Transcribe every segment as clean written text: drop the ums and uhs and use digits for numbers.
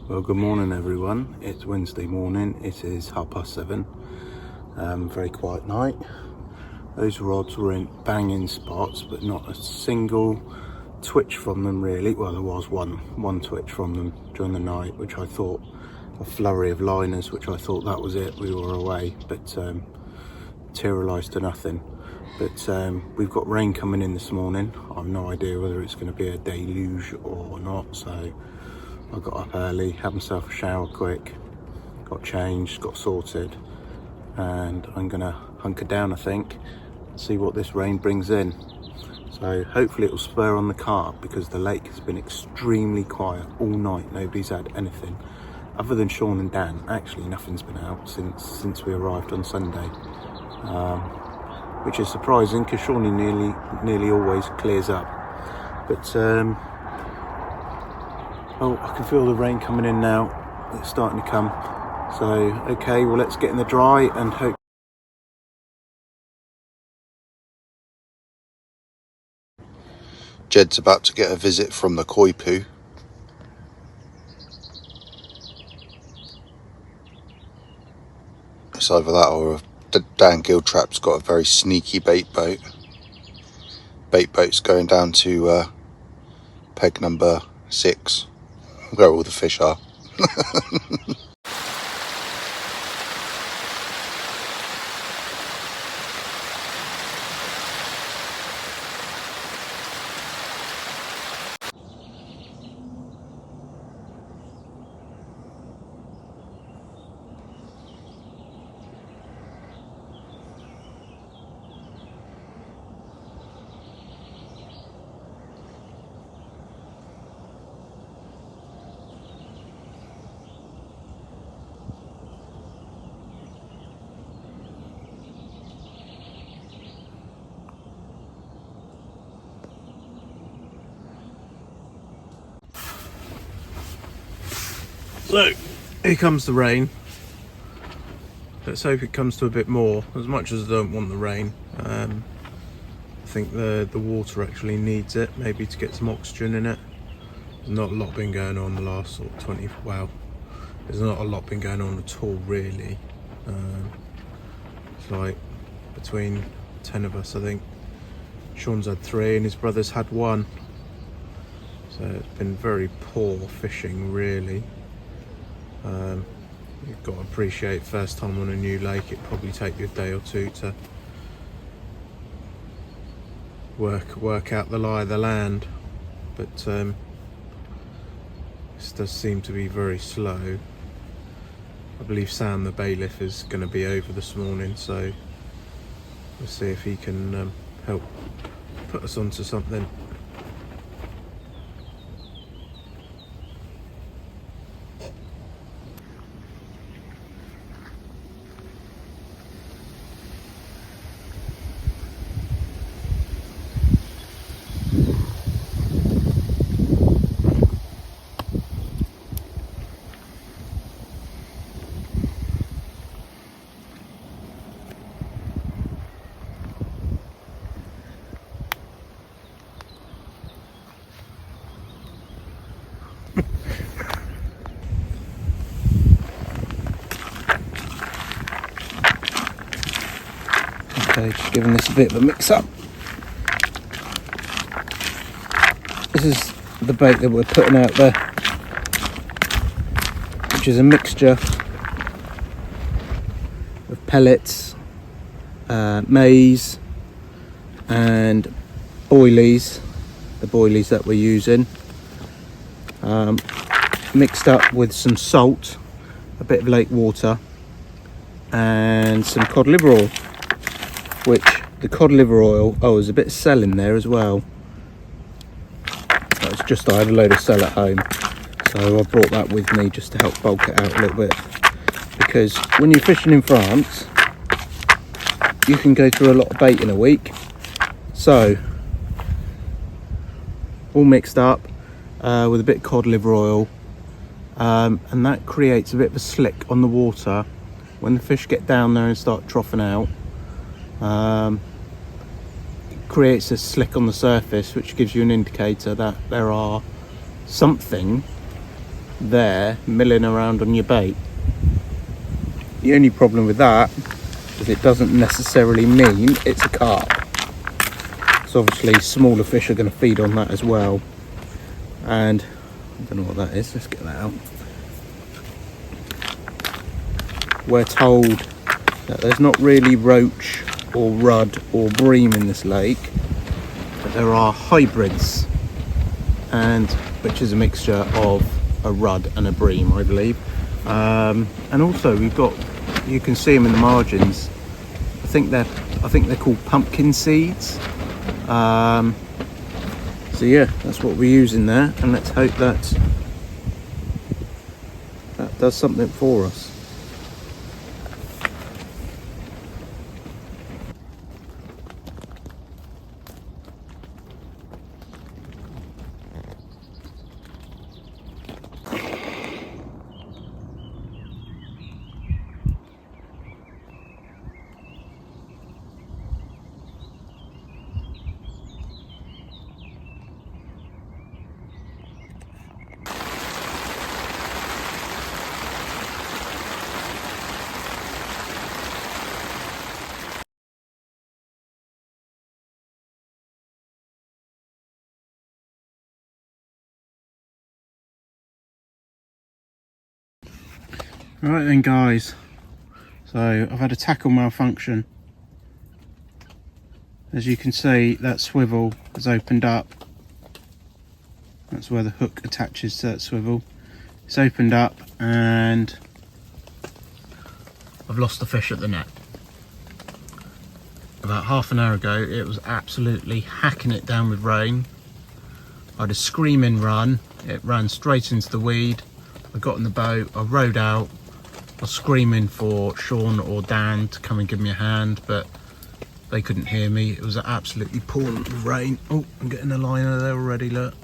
Well, good morning everyone. It's Wednesday morning. It is 7:30. Very quiet night. Those rods were in banging spots, but not a single twitch from them really. Well, there was one twitch from them during the night, which I thought a flurry of liners, which I thought that was it. We were away, but materialised to nothing. But we've got rain coming in this morning. I've no idea whether it's going to be a deluge or not, so I got up early, had myself a shower quick, got changed, got sorted, and I'm gonna hunker down, I think, and see what this rain brings in. So hopefully it will spur on the carp, because the lake has been extremely quiet all night. Nobody's had anything other than Sean and Dan. Actually, nothing's been out since we arrived on Sunday, which is surprising because Shawnee nearly always clears up. But oh, I can feel the rain coming in now. It's starting to come. So, okay, well, let's get in the dry and hope. Jed's about to get a visit from the koi poo. It's either that or Dan Giltrap's got a very sneaky bait boat. Bait boat's going down to peg number 6, where all the fish are. So, here comes the rain. Let's hope it comes to a bit more, as much as I don't want the rain. I think the water actually needs it, maybe to get some oxygen in it. There's not a lot been going on the last sort of 20, well, there's not a lot been going on at all really. It's like between 10 of us, I think. Sean's had 3 and his brother's had 1. So it's been very poor fishing really. You've got to appreciate first time on a new lake, it'd probably take you a day or 2 to work out the lie of the land, but this does seem to be very slow. I believe Sam the bailiff is going to be over this morning, so we'll see if he can help put us onto something. Okay, just giving this a bit of a mix up. This is the bait that we're putting out there, which is a mixture of pellets, maize and boilies, the boilies that we're using, mixed up with some salt, a bit of lake water and some cod liver oil, which the cod liver oil, there's a bit of cell in there as well. That's just, I had a load of cell at home, so I brought that with me just to help bulk it out a little bit, because when you're fishing in France you can go through a lot of bait in a week. So all mixed up with a bit of cod liver oil, and that creates a bit of a slick on the water when the fish get down there and start troughing out. Creates a slick on the surface, which gives you an indicator that there are something there milling around on your bait. The only problem with that is it doesn't necessarily mean it's a carp. So obviously smaller fish are going to feed on that as well. And I don't know what that is, let's get that out. We're told that there's not really roach or rudd or bream in this lake, but there are hybrids, and which is a mixture of a rudd and a bream, I believe. And also we've got, you can see them in the margins. I think they're called pumpkin seeds. So yeah, that's what we're using there, and let's hope that does something for us. Right then guys, so I've had a tackle malfunction. As you can see, that swivel has opened up. That's where the hook attaches to that swivel. It's opened up and I've lost the fish at the net. About half an hour ago it was absolutely hacking it down with rain. I had a screaming run, it ran straight into the weed. I got in the boat, I rowed out. I was screaming for Sean or Dan to come and give me a hand, but they couldn't hear me. It was absolutely pouring with rain. Oh, I'm getting a liner there already, look.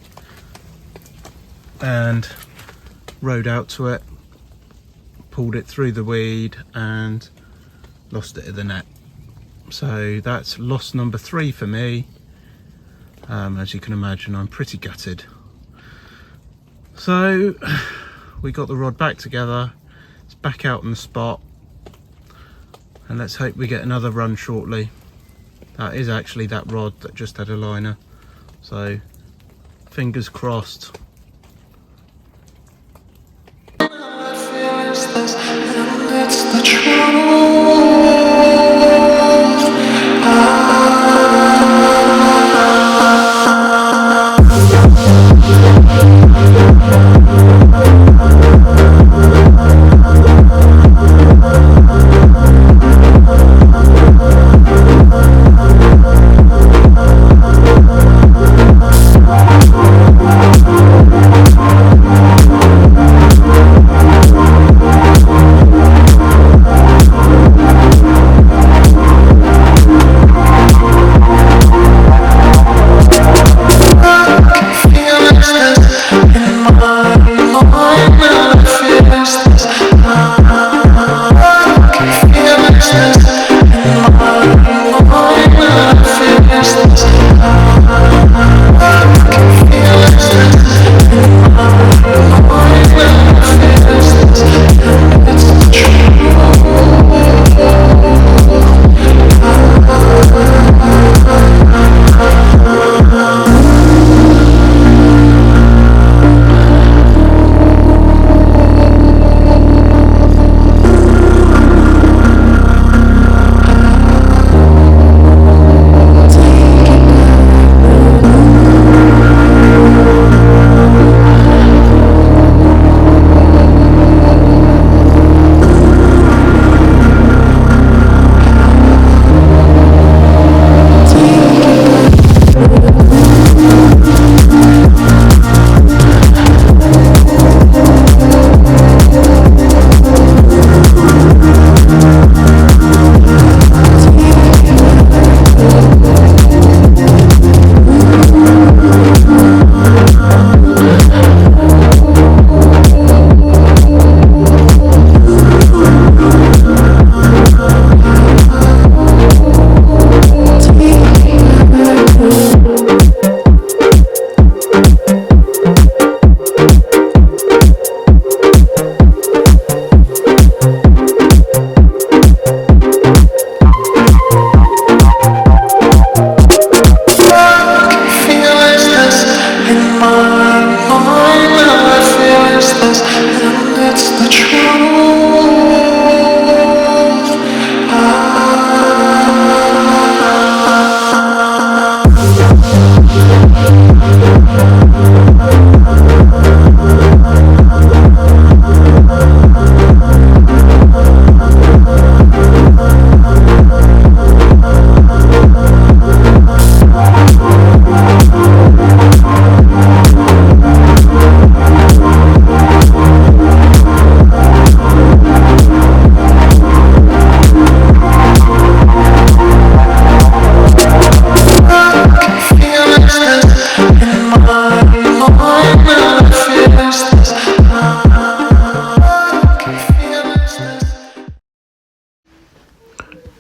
And rowed out to it, pulled it through the weed and lost it at the net. So that's loss number 3 for me. As you can imagine, I'm pretty gutted. So we got the rod back together. It's back out on the spot, and let's hope we get another run shortly. That is actually that rod that just had a liner, so fingers crossed.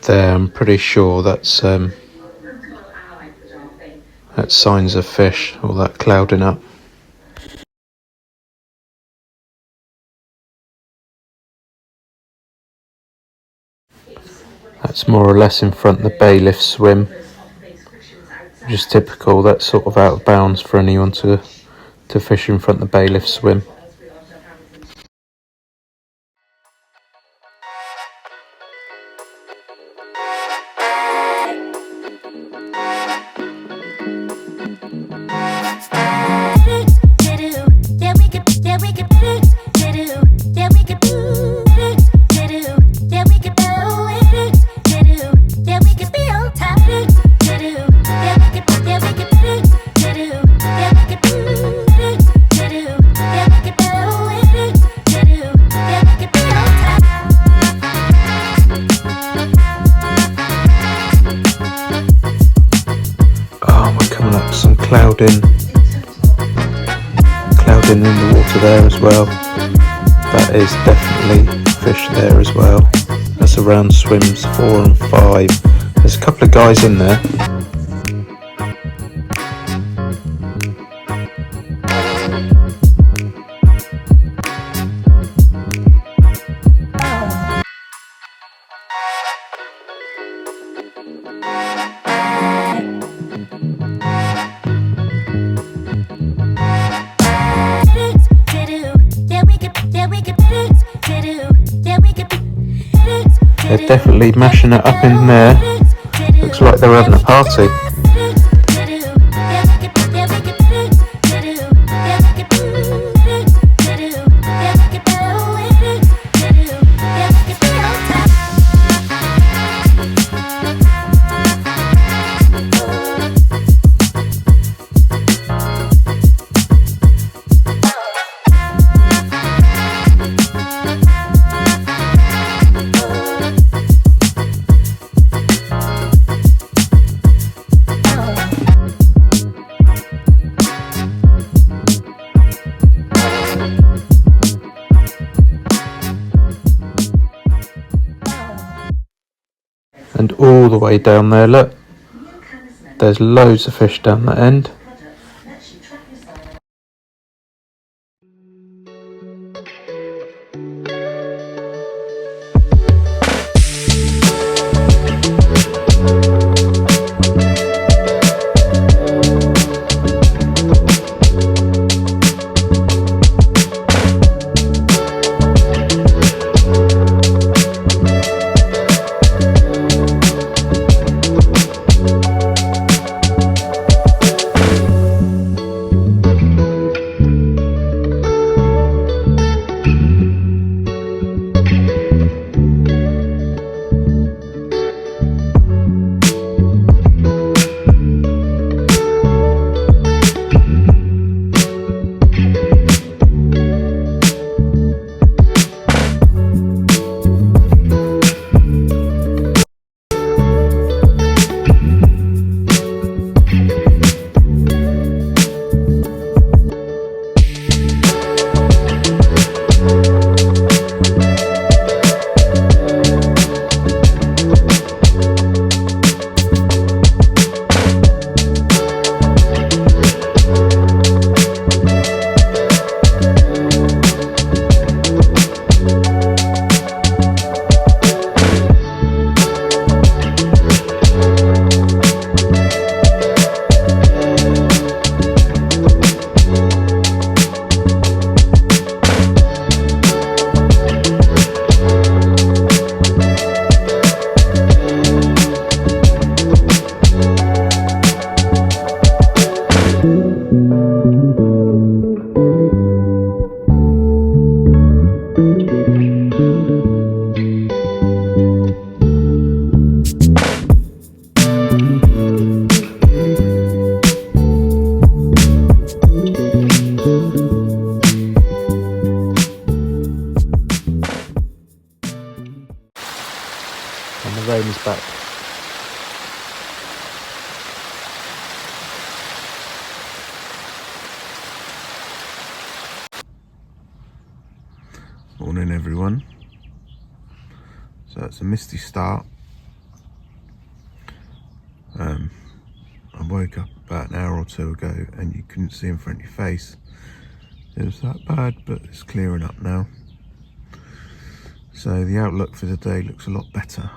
there, I'm pretty sure that's signs of fish, all that clouding up. That's more or less in front of the bailiff swim, which is typical. That's sort of out of bounds for anyone to fish in front of the bailiff swim. Some clouding in the water there as well. That is definitely fish there as well. That's around swims 4 and 5. There's a couple of guys in there. They're definitely mashing it up in there. Looks like they're having a party. And all the way down there, look, there's loads of fish down that end. And the rain is back. Morning everyone. So it's a misty start. woke up about an hour or two ago and you couldn't see in front of your face. It was that bad, but it's clearing up now. So the outlook for today looks a lot better.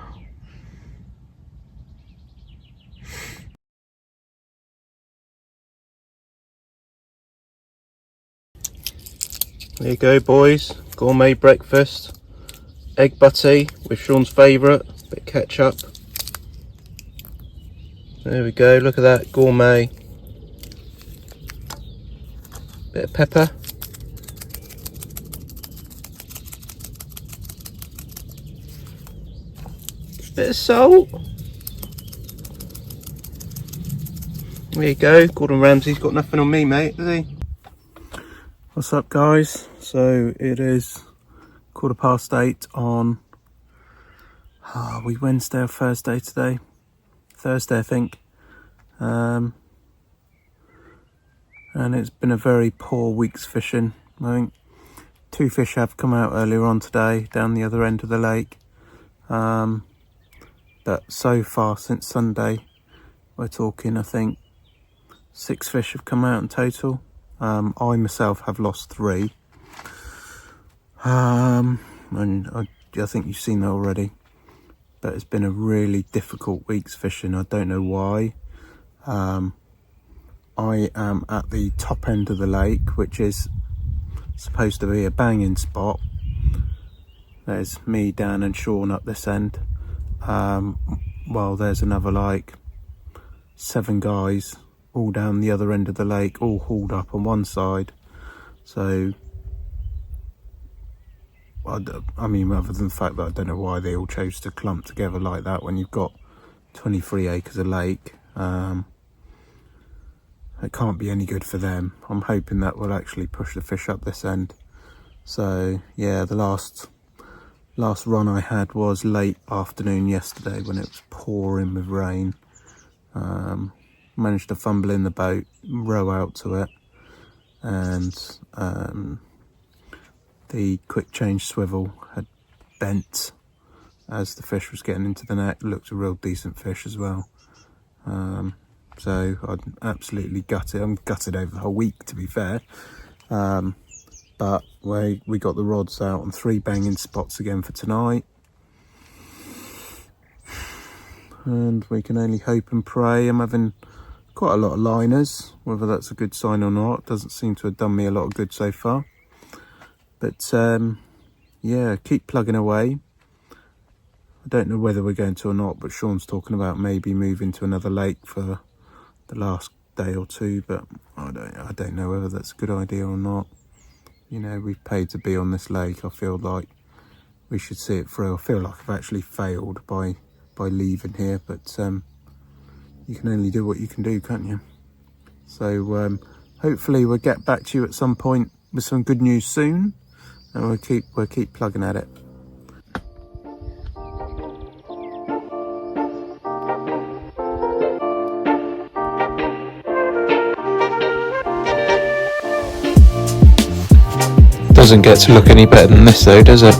There you go, boys. Gourmet breakfast. Egg butty with Sean's favourite, bit of ketchup. There we go, look at that, gourmet. Bit of pepper. Bit of salt. There you go, Gordon Ramsay's got nothing on me, mate, does he? What's up, guys? So it is 8:15 on, are we Wednesday or Thursday today? Thursday, I think. And it's been a very poor week's fishing. I think 2 fish have come out earlier on today down the other end of the lake. But so far since Sunday, we're talking, I think 6 fish have come out in total. I myself have lost 3. And I think you've seen that already. But it's been a really difficult week's fishing. I don't know why. I am at the top end of the lake, which is supposed to be a banging spot. There's me, Dan and Sean up this end. Well, there's another like 7 guys all down the other end of the lake, all hauled up on one side. So I mean, other than the fact that I don't know why they all chose to clump together like that when you've got 23 acres of lake. It can't be any good for them. I'm hoping that will actually push the fish up this end. So yeah, the last run I had was late afternoon yesterday when it was pouring with rain. Managed to fumble in the boat, row out to it, and the quick change swivel had bent as the fish was getting into the net. It looked a real decent fish as well. So I'd absolutely gutted. I'm gutted over the whole week, to be fair. But we got the rods out on 3 banging spots again for tonight. And we can only hope and pray. I'm having quite a lot of liners. Whether that's a good sign or not, doesn't seem to have done me a lot of good so far. But yeah, keep plugging away. I don't know whether we're going to or not, but Sean's talking about maybe moving to another lake for the last day or 2, but I don't know whether that's a good idea or not. You know, we've paid to be on this lake. I feel like we should see it through. I feel like I've actually failed by leaving here, but you can only do what you can do, can't you? So hopefully we'll get back to you at some point with some good news soon, and we'll keep plugging at it. Doesn't get to look any better than this though, does it?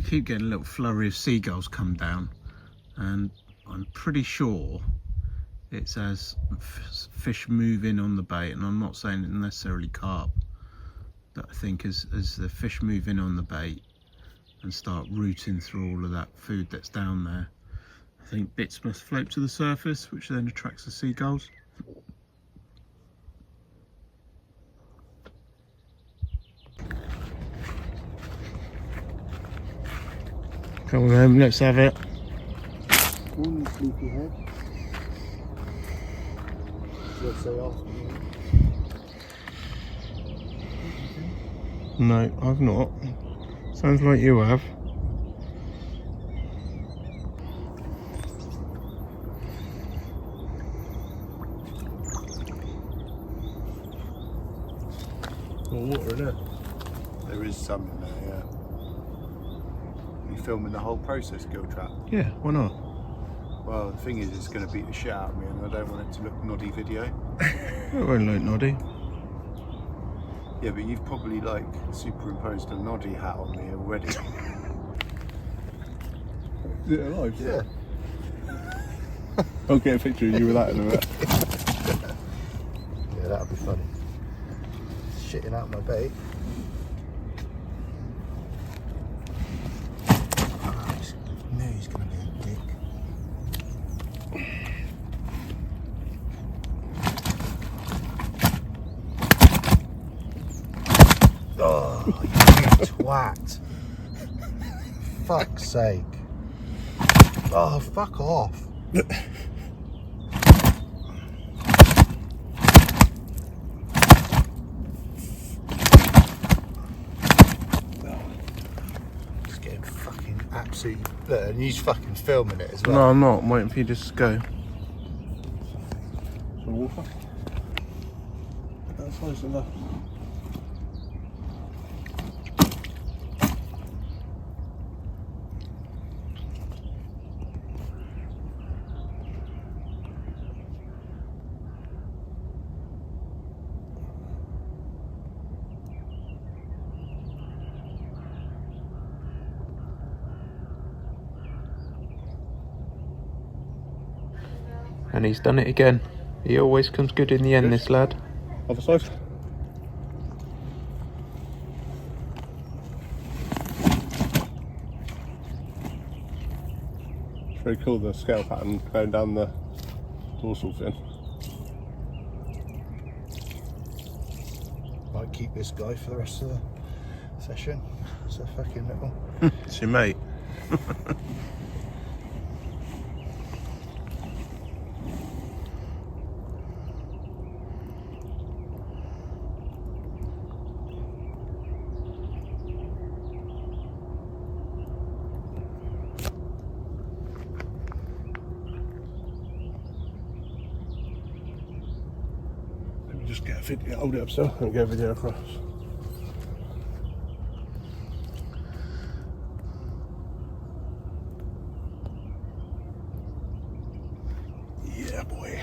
Keep getting a little flurry of seagulls come down, and I'm pretty sure it's as fish move in on the bait, and I'm not saying it's necessarily carp, but I think as the fish move in on the bait and start rooting through all of that food that's down there, I think bits must float to the surface, which then attracts the seagulls. Come on, let's have it. Morning, sleepyhead. Let's say afternoon. No, I've not. Sounds like you have. More water in there. There is some in there, yeah. You filming the whole process, gill trap? Yeah, why not? Well, the thing is, it's going to beat the shit out of me, and I don't want it to look noddy video. It won't look noddy. Yeah, but you've probably like superimposed a noddy hat on me already. Is it alive? Yeah. I'll get a picture of you with that in a minute. Yeah, that'll be funny. Shitting out my bait. I knew he's going to be a dick. Oh, you twat. Fuck's sake. Oh, fuck off. Just getting fucking absolutely. Look, and he's fucking filming it as well. No, I'm not. I'm waiting for you just to go. Some water. That's close enough. And he's done it again. He always comes good in the end, this lad. Other side. It's very cool, the scale pattern going down the dorsal fin. Might keep this guy for the rest of the session. It's a fucking little. It's your mate. Just get a video, hold it up so and get a video across. Yeah, boy.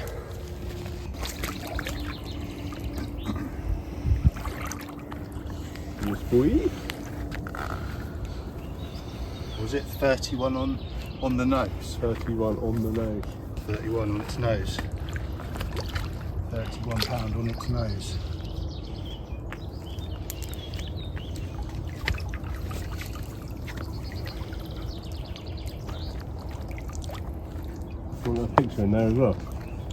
Yes, boy. Was it 31 on the nose? 31 on the nose. 31 on its nose. 31 pound on its nose. Want a picture in there as well?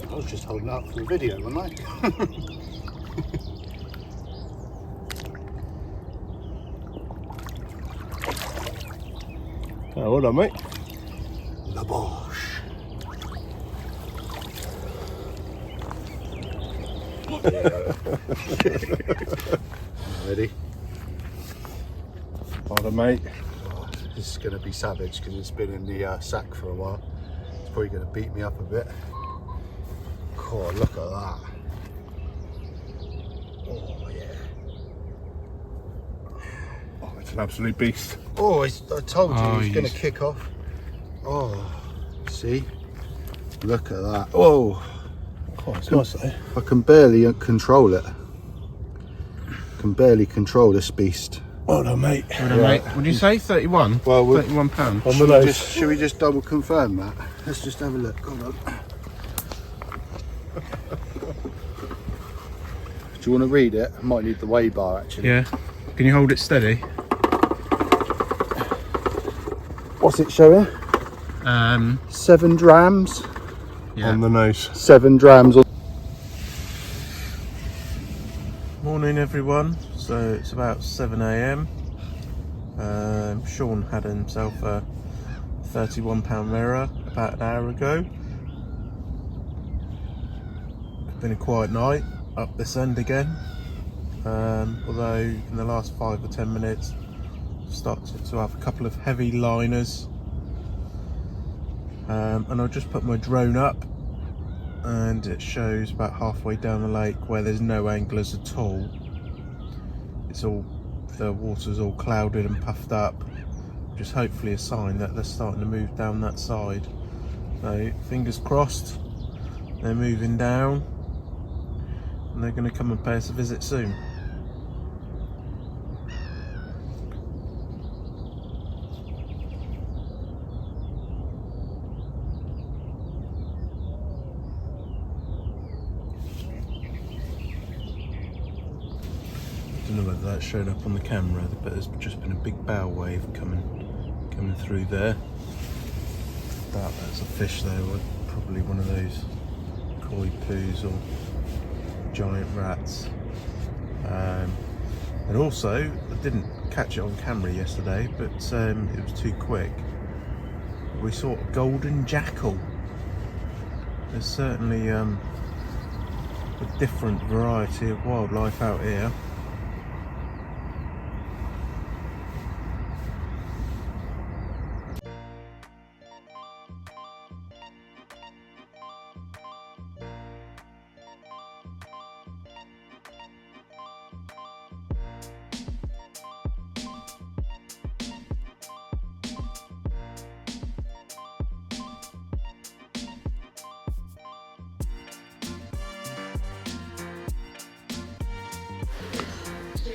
I was just holding it up for a video, wasn't I? Oh, well done, mate. La Boche. Ready? Pardon, mate. Oh, this is going to be savage because it's been in the sack for a while. It's probably going to beat me up a bit. God, look at that. Oh, yeah. Oh, it's an absolute beast. Oh, I told you Oh, he's going to yes. kick off. Oh, see? Look at that. Oh, Oh, it's nice though. I can barely control it. Can barely control this beast. Well done, mate. Well done, mate. Would you say 31? Well, we'll- 31 pounds. On the nose. Should we just double confirm that? Let's just have a look. Hold on. Do you want to read it? I might need the weigh bar actually. Yeah. Can you hold it steady? What's it showing? 7 drams. Yeah. On the nose. 7 drams. Morning, everyone. So it's about 7 a.m. Sean had himself a £31 mirror about an hour ago. It's been a quiet night up this end again. Although in the last 5 or 10 minutes started to have a couple of heavy liners, and I'll just put my drone up, and it shows about halfway down the lake where there's no anglers at all. It's all, the water's all clouded and puffed up, which is hopefully a sign that they're starting to move down that side. So fingers crossed they're moving down and they're going to come and pay us a visit soon. I don't know whether that showed up on the camera, but there's just been a big bow wave coming through there. That's a fish there, probably one of those koi poos or giant rats. And also, I didn't catch it on camera yesterday, but it was too quick. We saw a golden jackal. There's certainly a different variety of wildlife out here.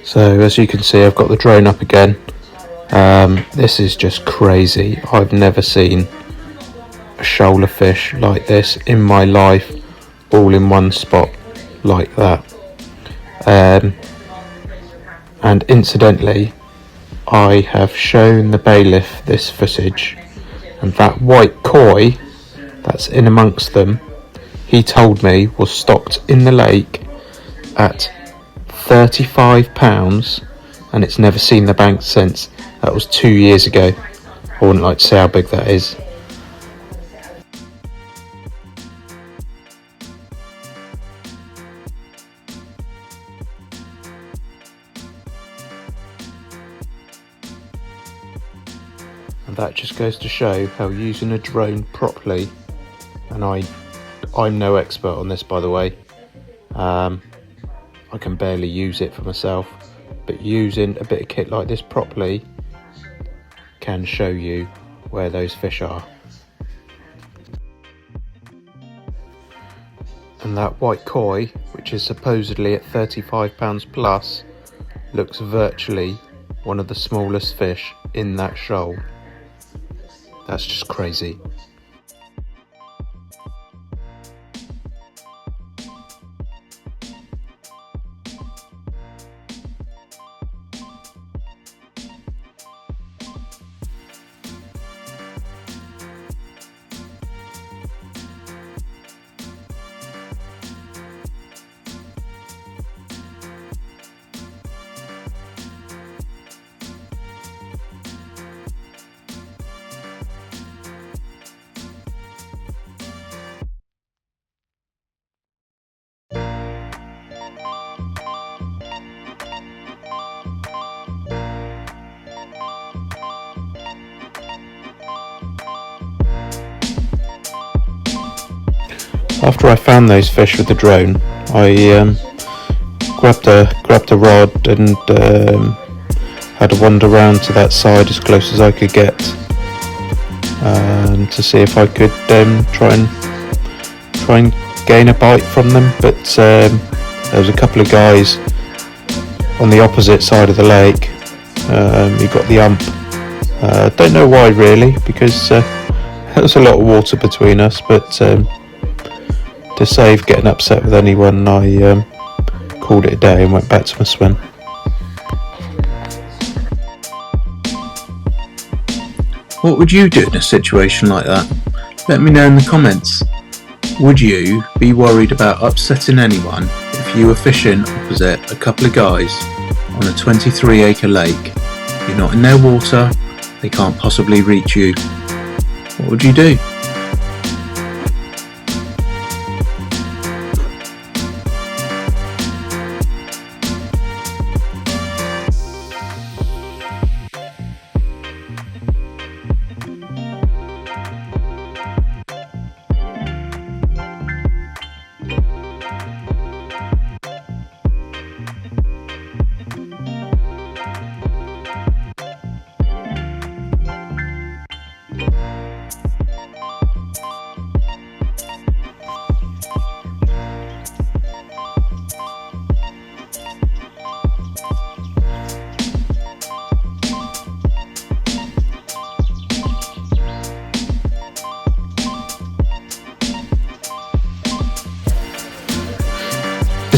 So as you can see, I've got the drone up again. This is just crazy. I've never seen a shoal of fish like this in my life, all in one spot like that. And incidentally, I have shown the bailiff this footage, and that white koi that's in amongst them, he told me was stocked in the lake at £35, and it's never seen the bank since. That was 2 years ago. I wouldn't like to say how big that is. And that just goes to show how using a drone properly, and I'm no expert on this, by the way, I can barely use it for myself, but using a bit of kit like this properly can show you where those fish are. And that white koi, which is supposedly at £35 plus, looks virtually one of the smallest fish in that shoal. That's just crazy. After I found those fish with the drone, I grabbed a rod and had a wander round to that side as close as I could get, to see if I could try and gain a bite from them. But there was a couple of guys on the opposite side of the lake. He got the ump. Don't know why really, because there was a lot of water between us, but to save getting upset with anyone, I called it a day and went back to my swim. What would you do in a situation like that? Let me know in the comments. Would you be worried about upsetting anyone if you were fishing opposite a couple of guys on a 23-acre lake? You're not in their water, they can't possibly reach you. What would you do?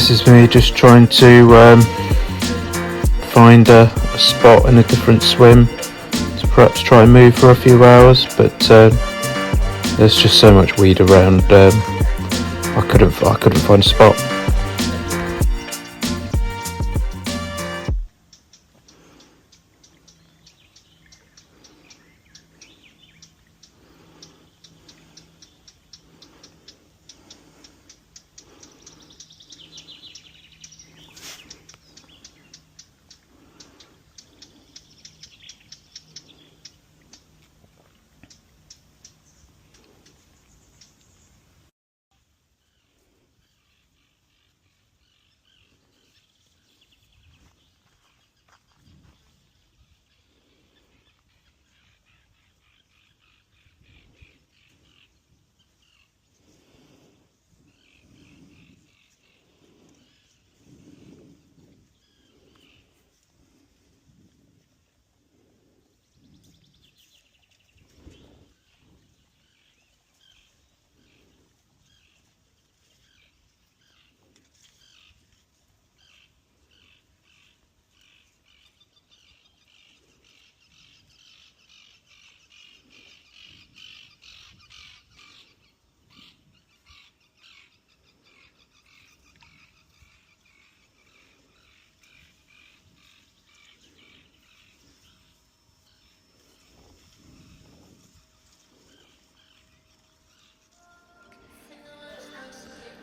this is me just trying to find a spot in a different swim to perhaps try and move for a few hours, but there's just so much weed around. I couldn't find a spot.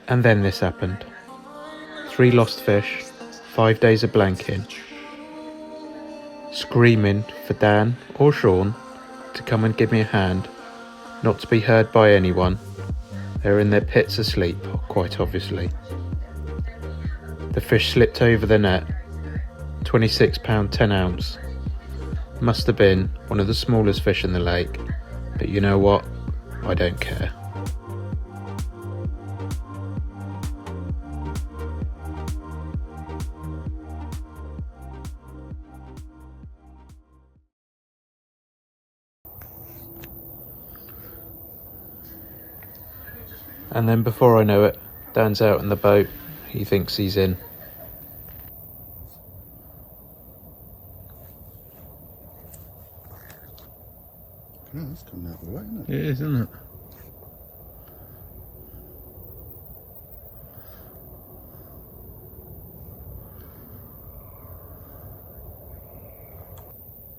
And then this happened. 3 lost fish, 5 days of blanking, screaming for Dan or Sean to come and give me a hand, not to be heard by anyone. They're in their pits asleep, quite obviously. The fish slipped over the net, 26 pound 10 ounce. Must have been one of the smallest fish in the lake, but you know what? I don't care. And then before I know it, Dan's out in the boat. He thinks he's in. No, that's coming out of the way, isn't it? It is, isn't it?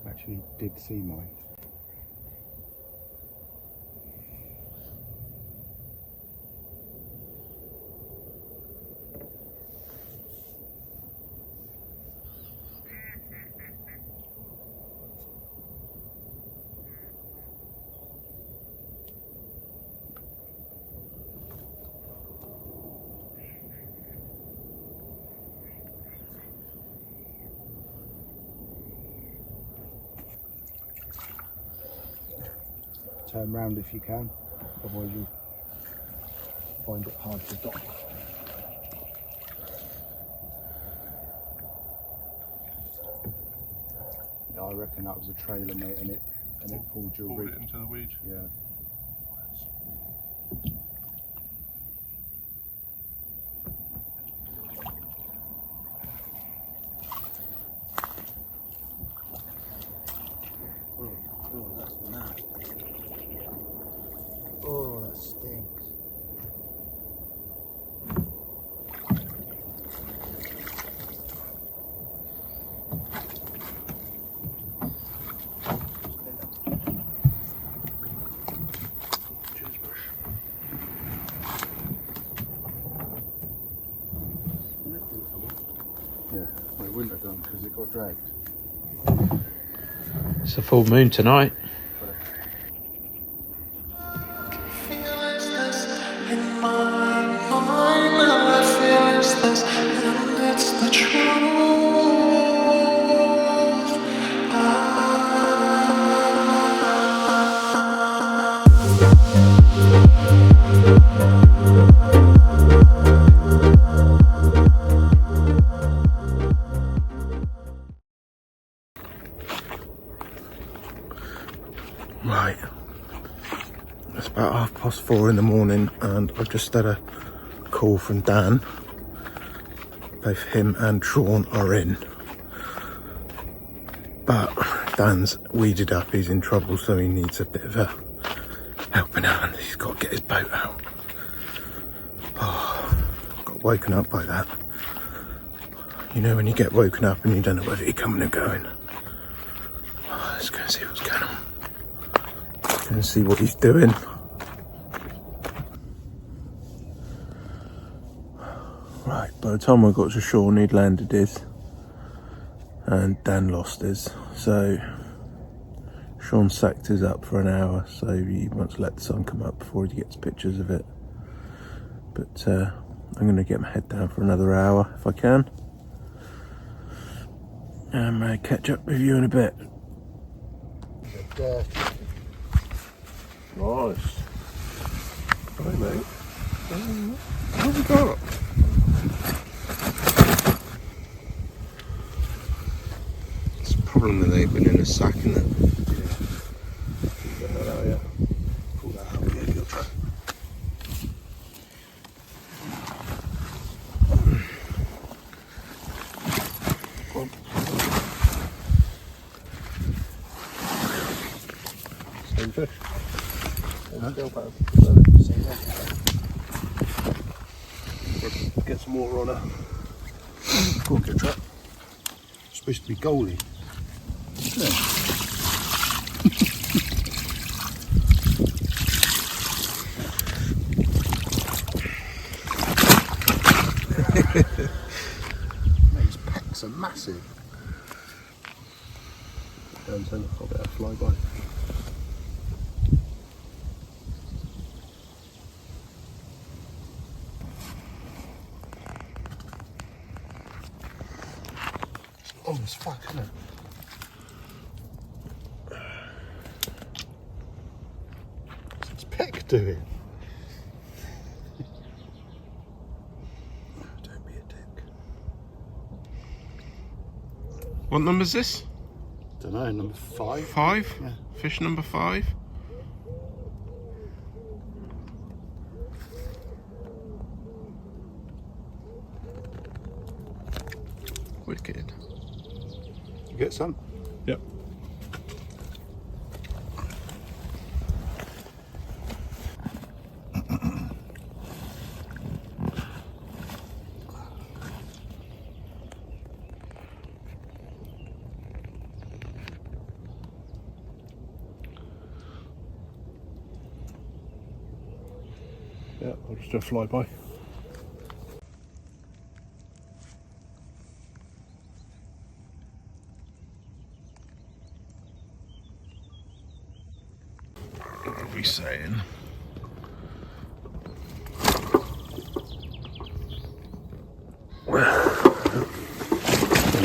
Actually did see mine. Turn round if you can, otherwise you'll find it hard to dock. Yeah, I reckon that was a trailer, mate, and it pulled your rig. It into the weed. Yeah. Oh, that's mad. Oh, that stinks. Yeah, well, it wouldn't have done because it got dragged. It's a full moon tonight. Right, it's about 4:30 in the morning and I've just had a call from Dan Both him and Sean are in. But Dan's weeded up, he's in trouble, so he needs a bit of a helping hand. He's got to get his boat out. Oh, got woken up by that. You know when you get woken up and you don't know whether you're coming or going. Oh, let's go and see what's going on. Go and see what he's doing. Right, by the time I got to shore, he'd landed his. And Dan lost his. So Sean sacked his up for an hour, so he wants to let the sun come up before he gets pictures of it. But I'm going to get my head down for another hour if I can. And catch up with you in a bit. Nice. Hi mate. What have we got? It's a problem that they've been in a sack, isn't it? Yeah. Pull that out, yeah, you'll try. Same fish. Get some water on her. Go on, get a trap. It's supposed to be goalie. These pecks are massive. And then I'll get a flyby. Oh, it's fuck, isn't it? What's Peck doing? Don't be a dick. What number is this? Don't know, number 5? 5? Yeah. Fish number 5? Wicked. You get some? Yep. Yeah, I'll just do a flyby. What are we saying?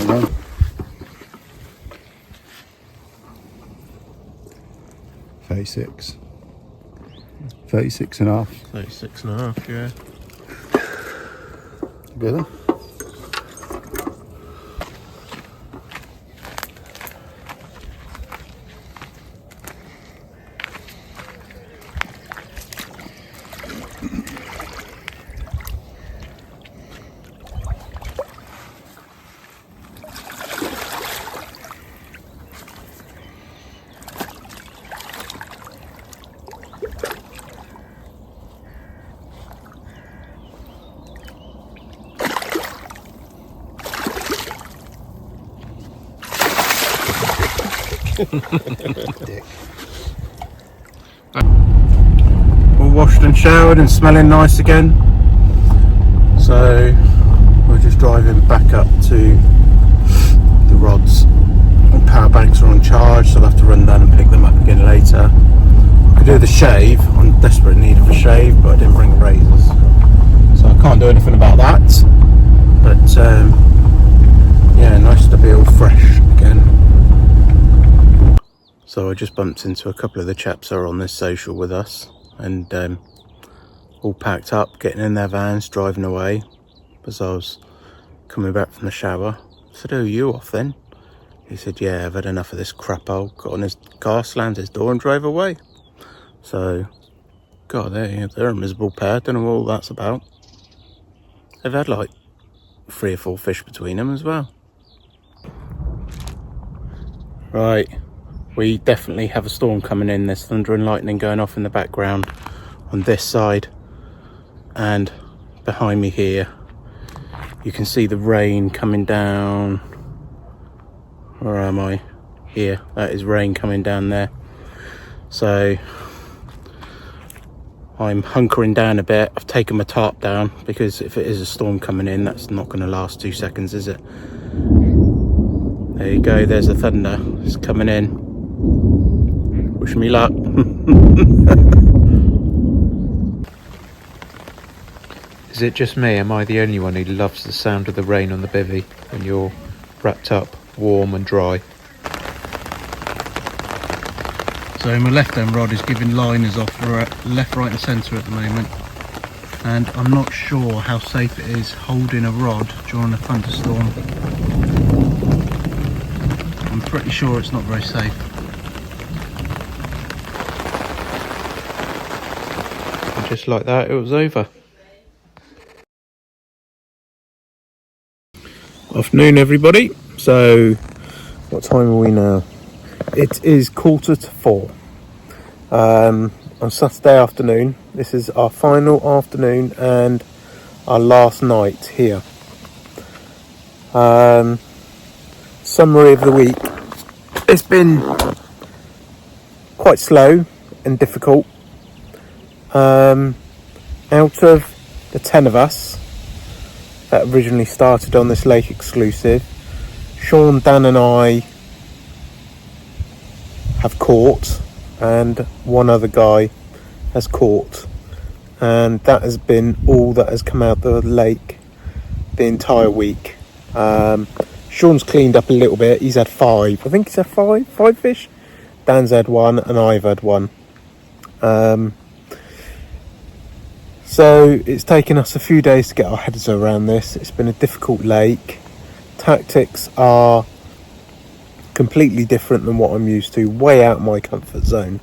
Know. 36. 36 and a half. 36 and a half, yeah. Good then. Dick. All washed and showered and smelling nice again. So we're just driving back up to the rods. And power banks are on charge, so I'll have to run down and pick them up again later. I could do the shave. I'm in desperate need of a shave, but I didn't bring razors, so I can't do anything about that. But yeah, nice to be all fresh again. So I just bumped into a couple of the chaps that are on this social with us, and all packed up, getting in their vans, driving away. As I was coming back from the shower, I said, "Oh, you off then?" He said, "Yeah, I've had enough of this crap." Got on his car, slammed his door and drove away. So, God, they're a miserable pair. Don't know what all that's about. They've had like 3 or 4 fish between them as well. Right, we definitely have a storm coming in. There's thunder and lightning going off in the background on this side, and behind me here you can see the rain coming down. Where am I? Here, that is rain coming down there. So I'm hunkering down a bit. I've taken my tarp down because if it is a storm coming in, that's not going to last 2 seconds, is it? There you go, there's the thunder. It's coming in. Wish me luck. Is it just me? Am I the only one who loves the sound of the rain on the bivvy when you're wrapped up, warm and dry? So my left hand rod is giving liners off left, right and centre at the moment, and I'm not sure how safe it is holding a rod during a thunderstorm. I'm pretty sure it's not very safe. And just like that, it was over. Afternoon everybody. So what time are we now? It is 3:45 on Saturday afternoon. This is our final afternoon and our last night here. Summary of the week. It's been quite slow and difficult. Out of the 10 of us that originally started on this lake exclusive, Sean, Dan and I have caught, and one other guy has caught, and that has been all that has come out the lake the entire week. Sean's cleaned up a little bit. He's had 5. I think he's had five fish. Dan's had 1 and I've had 1. So it's taken us a few days to get our heads around this. It's been a difficult lake. Tactics are completely different than what I'm used to, way out of my comfort zone.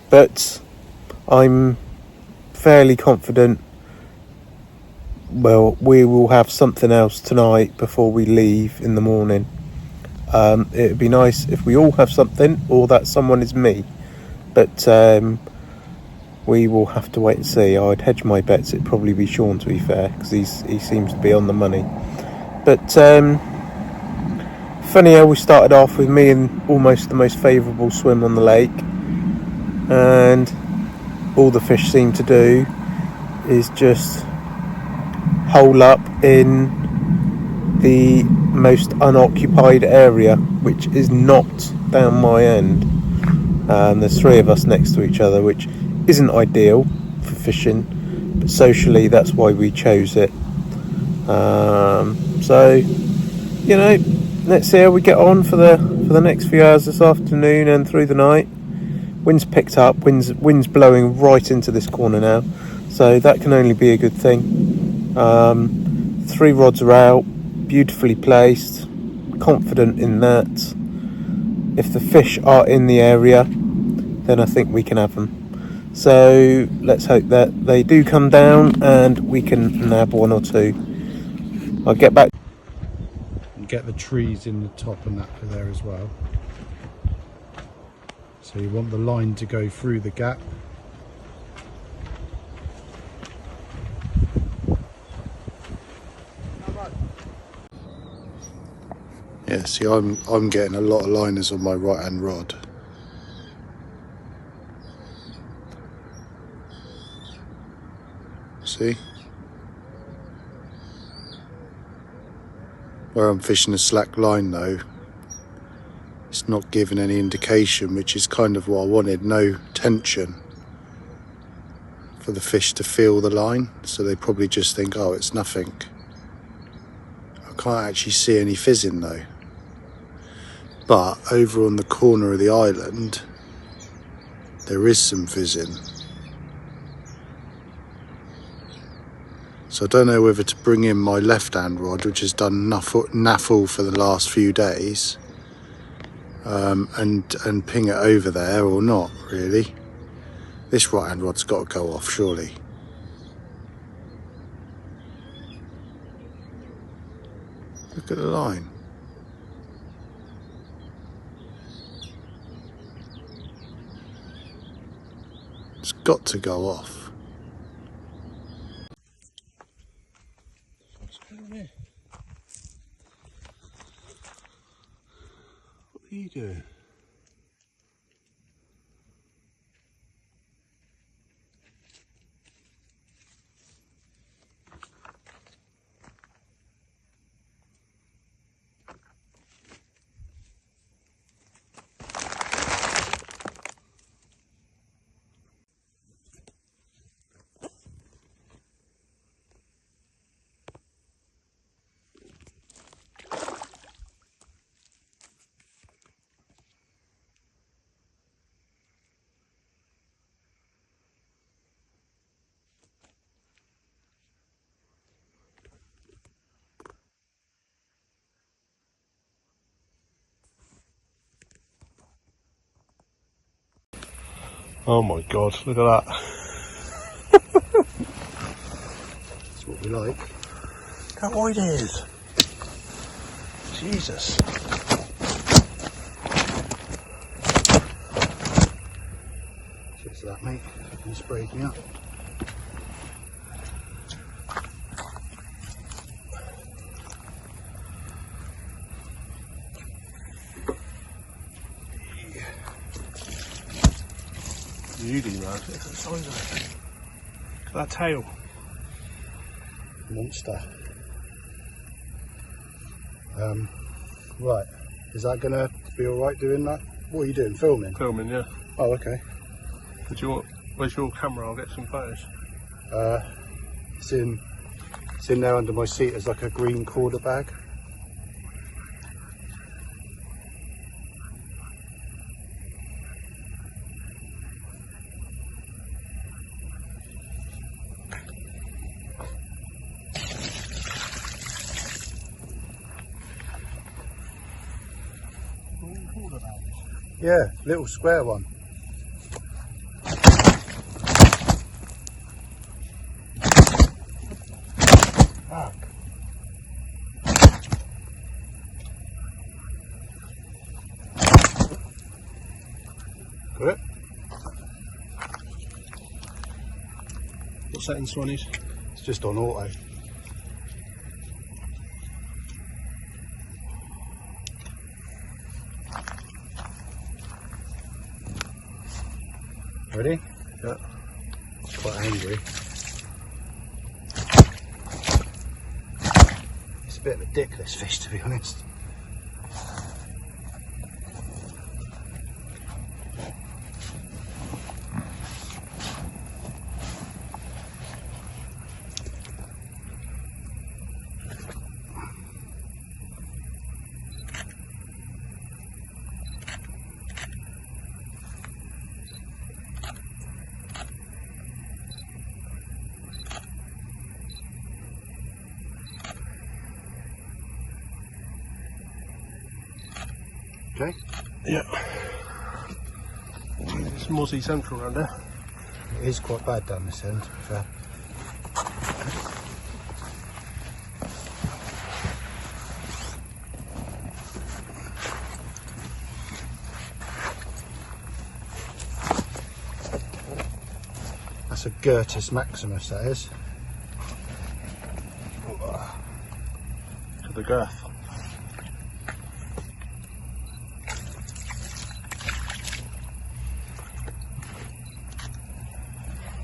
But I'm fairly confident, well, we will have something else tonight before we leave in the morning. It would be nice if we all have something, or that someone is me. But we will have to wait and see. I'd hedge my bets it'd probably be Sean, to be fair, because he seems to be on the money. But funny how we started off with me in almost the most favourable swim on the lake, and all the fish seem to do is just hole up in the most unoccupied area, which is not down my end. There's 3 of us next to each other, which isn't ideal for fishing, but socially that's why we chose it. So you know, let's see how we get on for the next few hours this afternoon and through the night. Wind's picked up, wind's blowing right into this corner now, so that can only be a good thing. 3 rods are out, beautifully placed, confident in that. If the fish are in the area, then I think we can have them. So let's hope that they do come down and we can nab 1 or 2. I'll get back and get the trees in the top and that for there as well. So you want the line to go through the gap. Yeah, see, I'm getting a lot of liners on my right hand rod. See? Where I'm fishing a slack line though, it's not giving any indication, which is kind of what I wanted. No tension for the fish to feel the line, so they probably just think, oh, it's nothing. I can't actually see any fizzing though. But over on the corner of the island, there is some fizzing. So I don't know whether to bring in my left-hand rod, which has done naffle for the last few days, and ping it over there or not, really. This right-hand rod's got to go off, surely. Look at the line. It's got to go off. What's going on here? What are you doing? Oh my god, look at that. That's what we like. Look how wide it is. Jesus. Cheers to that, mate. You sprayed me up. Beauty, man. Look at the size of it. Look at that tail. Monster. Right. Is that gonna be alright doing that? What are you doing? Filming? Filming, yeah. Oh, okay. Where's your camera? I'll get some photos. It's in there under my seat as like a green quarter bag. Yeah, little square one. Ah. Got it? What setting Swan is? It's just on auto. Ready? Yeah. It's quite angry. It's a bit of a dick, this fish, to be honest. Okay. Yeah. It's Mozzie Central around there. It is quite bad down this end, to be fair. That's a Gertis Maximus, that is. To the girth.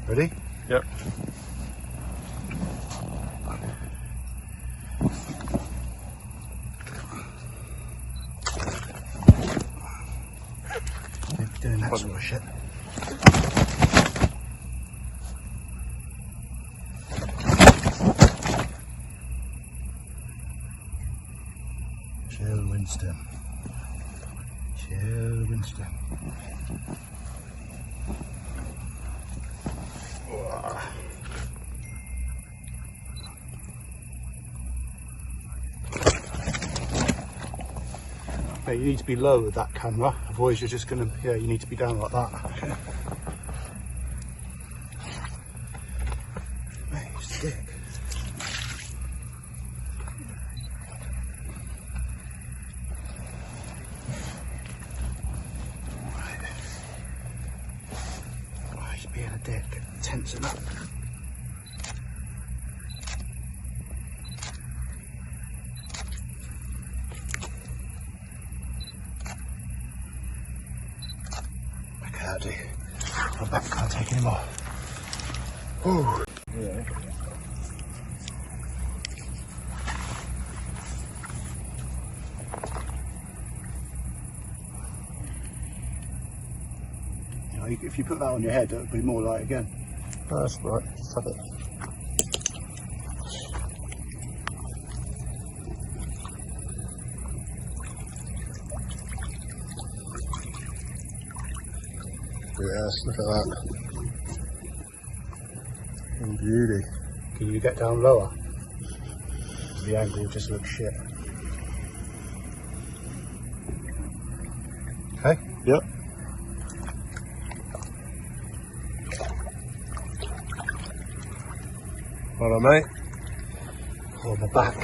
Ready? Yep. Doing that sort of shit. Chill, Winston. Chill, Winston. Yeah, you need to be low with that camera, otherwise you're just gonna, yeah, you need to be down like that. Okay. Mate, stick. deck, tense it up. Back out, dude. My back can't take any more. Ooh. Yeah. If you put that on your head, it would be more light again. Oh, that's right. Fuck it. Yes, look at that. Oh, beauty. Can you get down lower? The angle just looks shit. Okay? Yep. Well done, mate. Oh, my back.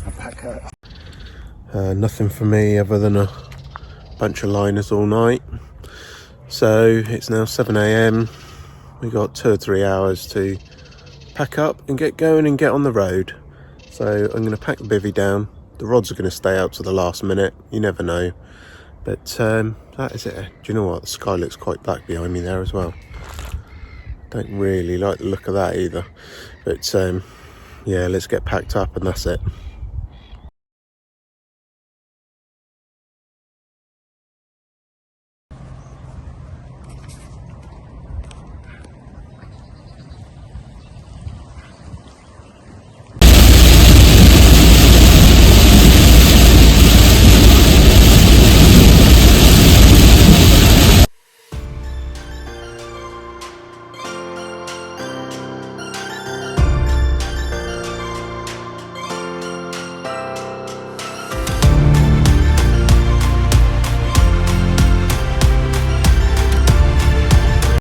My back hurts. Nothing for me other than a bunch of liners all night. So it's now 7 AM. We got 2 or 3 hours to pack up and get going and get on the road. So I'm going to pack the bivvy down. The rods are going to stay out to the last minute. You never know. But that is it. Do you know what? The sky looks quite black behind me there as well. Don't really like the look of that either. But yeah, let's get packed up and that's it.